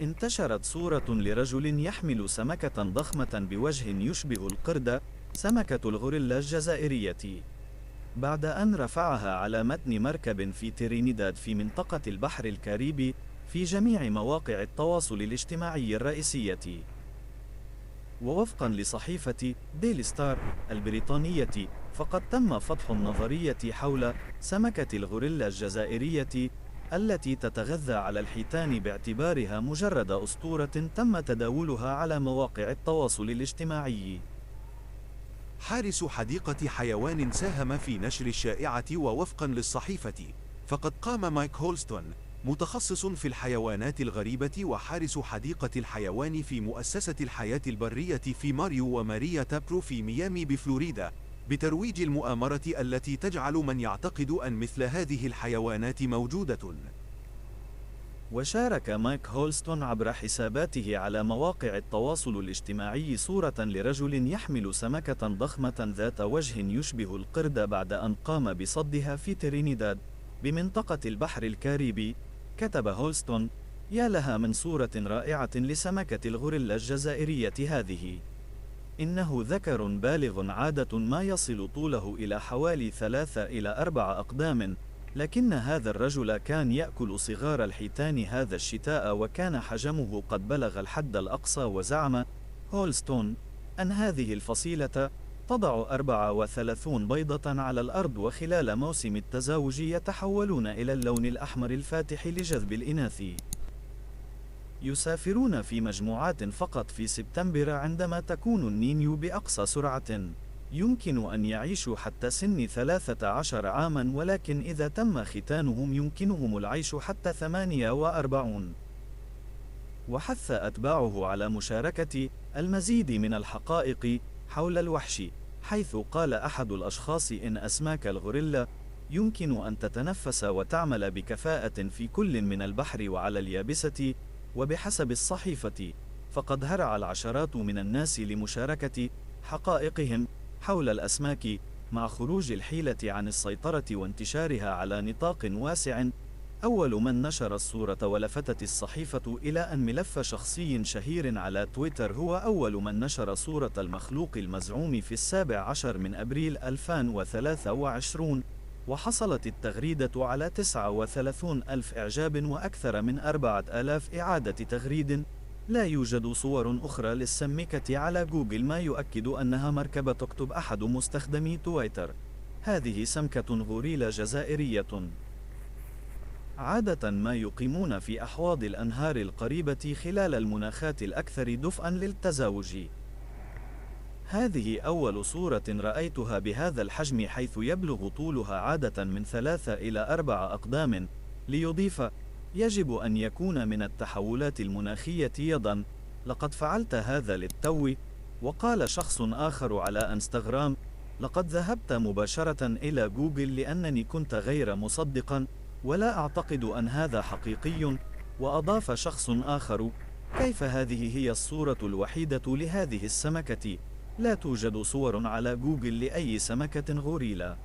انتشرت صورة لرجل يحمل سمكة ضخمة بوجه يشبه القرد، سمكة الغوريلا الجزائرية، بعد أن رفعها على متن مركب في ترينيداد في منطقة البحر الكاريبي في جميع مواقع التواصل الاجتماعي الرئيسية. ووفقا لصحيفة ديلي ستار البريطانية، فقد تم فتح النظرية حول سمكة الغوريلا الجزائرية التي تتغذى على الحيتان باعتبارها مجرد أسطورة تم تداولها على مواقع التواصل الاجتماعي. حارس حديقة حيوان ساهم في نشر الشائعة، ووفقا للصحيفة فقد قام مايك هولستون، متخصص في الحيوانات الغريبة وحارس حديقة الحيوان في مؤسسة الحياة البرية في ماريو وماريا تابرو في ميامي بفلوريدا، بترويج المؤامرة التي تجعل من يعتقد أن مثل هذه الحيوانات موجودة. وشارك مايك هولستون عبر حساباته على مواقع التواصل الاجتماعي صورة لرجل يحمل سمكة ضخمة ذات وجه يشبه القرد بعد أن قام بصيدها في ترينيداد بمنطقة البحر الكاريبي. كتب هولستون: يا لها من صورة رائعة لسمكة الغوريلا الجزائرية هذه. إنه ذكر بالغ عادة ما يصل طوله إلى حوالي 3 إلى 4 أقدام، لكن هذا الرجل كان يأكل صغار الحيتان هذا الشتاء وكان حجمه قد بلغ الحد الأقصى. وزعم هولستون أن هذه الفصيلة تضع 34 بيضة على الأرض، وخلال موسم التزاوج يتحولون إلى اللون الأحمر الفاتح لجذب الإناث. يسافرون في مجموعات فقط في سبتمبر عندما تكون النينيو بأقصى سرعة. يمكن أن يعيشوا حتى سن 13 عاما، ولكن إذا تم ختانهم يمكنهم العيش حتى 48. وحث أتباعه على مشاركة المزيد من الحقائق حول الوحش، حيث قال أحد الأشخاص إن أسماك الغوريلا يمكن أن تتنفس وتعمل بكفاءة في كل من البحر وعلى اليابسة. وبحسب الصحيفة، فقد هرع العشرات من الناس لمشاركة حقائقهم حول الأسماك مع خروج الحيلة عن السيطرة وانتشارها على نطاق واسع. أول من نشر الصورة ولفتت الصحيفة إلى أن ملف شخصي شهير على تويتر هو أول من نشر صورة المخلوق المزعوم في 17 من أبريل 2023، وحصلت التغريدة على 39 ألف إعجاب وأكثر من 4000 إعادة تغريد. لا يوجد صور أخرى للسمكة على جوجل، ما يؤكد أنها مركبة. تكتب أحد مستخدمي تويتر: هذه سمكة غوريلا جزائرية. عادة ما يقيمون في أحواض الأنهار القريبة خلال المناخات الأكثر دفئا للتزاوج. هذه أول صورة رأيتها بهذا الحجم، حيث يبلغ طولها عادة من 3 إلى 4 أقدام. ليضيف: يجب أن يكون من التحولات المناخية يدًا، لقد فعلت هذا للتو. وقال شخص آخر على انستغرام: لقد ذهبت مباشرة إلى جوجل لأنني كنت غير مصدقا، ولا أعتقد أن هذا حقيقي. وأضاف شخص آخر: كيف هذه هي الصورة الوحيدة لهذه السمكة؟ لا توجد صور على جوجل لأي سمكة غوريلا.